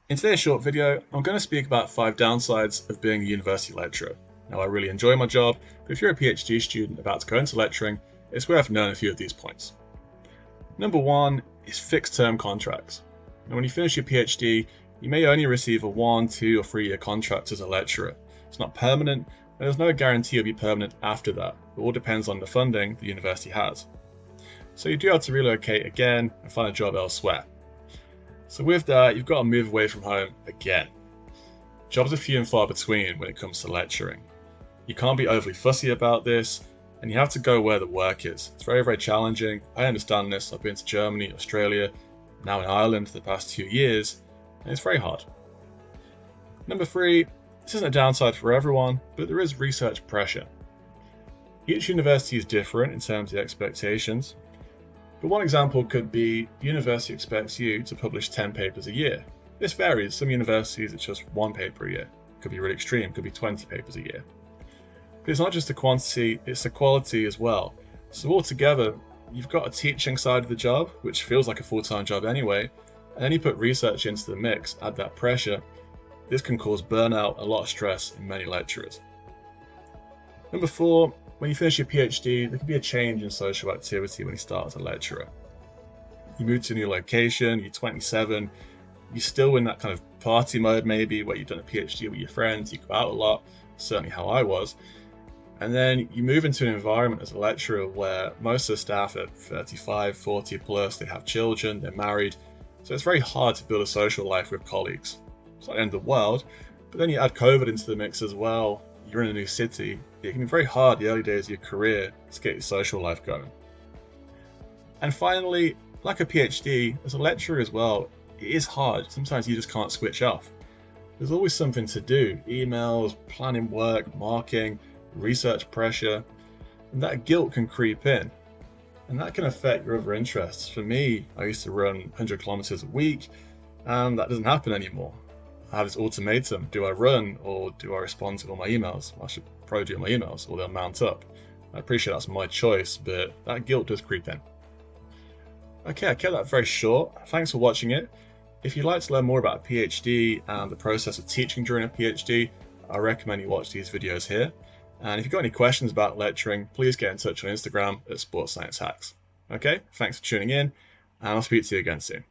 In today's short video, I'm going to speak about 5 downsides of being a university lecturer. Now, I really enjoy my job, but if you're a PhD student about to go into lecturing, it's worth knowing a few of these points. Number 1 is fixed term contracts. Now, when you finish your PhD, you may only receive a 1, 2 or 3 year contract as a lecturer. It's not permanent, and there's no guarantee it'll be permanent after that. It all depends on the funding the university has. So you do have to relocate again and find a job elsewhere. So with that, you've got to move away from home again. Jobs are few and far between when it comes to lecturing. You can't be overly fussy about this, and you have to go where the work is. It's very, very challenging. I understand this. I've been to Germany, Australia, now in Ireland for the past 2 years, and it's very hard. Number 3, this isn't a downside for everyone, but there is research pressure. Each university is different in terms of the expectations. But one example could be the university expects you to publish 10 papers a year. This varies. Some universities it's just 1 paper a year. It could be really extreme, it could be 20 papers a year. But it's not just the quantity, it's the quality as well. So altogether, you've got a teaching side of the job, which feels like a full-time job anyway, and then you put research into the mix, add that pressure. This can cause burnout, a lot of stress in many lecturers. Number 4, when you finish your PhD, there can be a change in social activity when you start as a lecturer. You move to a new location, you're 27, you're still in that kind of party mode maybe, where you've done a PhD with your friends, you go out a lot, certainly how I was. And then you move into an environment as a lecturer where most of the staff are 35, 40 plus, they have children, they're married, so it's very hard to build a social life with colleagues. It's not the end of the world, but then you add COVID into the mix as well. You're in a new city, it can be very hard the early days of your career to get your social life going. And finally, like a PhD, as a lecturer as well, it is hard. Sometimes you just can't switch off. There's always something to do, emails, planning work, marking, research pressure, and that guilt can creep in. And that can affect your other interests. For me, I used to run 100 kilometers a week, and that doesn't happen anymore. I have this ultimatum: do I run or do I respond to all my emails? I should probably do my emails or they'll mount up. I appreciate that's my choice, but that guilt does creep in. Okay, I kept that very short. Thanks for watching it. If you'd like to learn more about a PhD and the process of teaching during a PhD, I recommend you watch these videos here. And if you've got any questions about lecturing, please get in touch on Instagram at Sports Science Hacks. Okay, thanks for tuning in, and I'll speak to you again soon.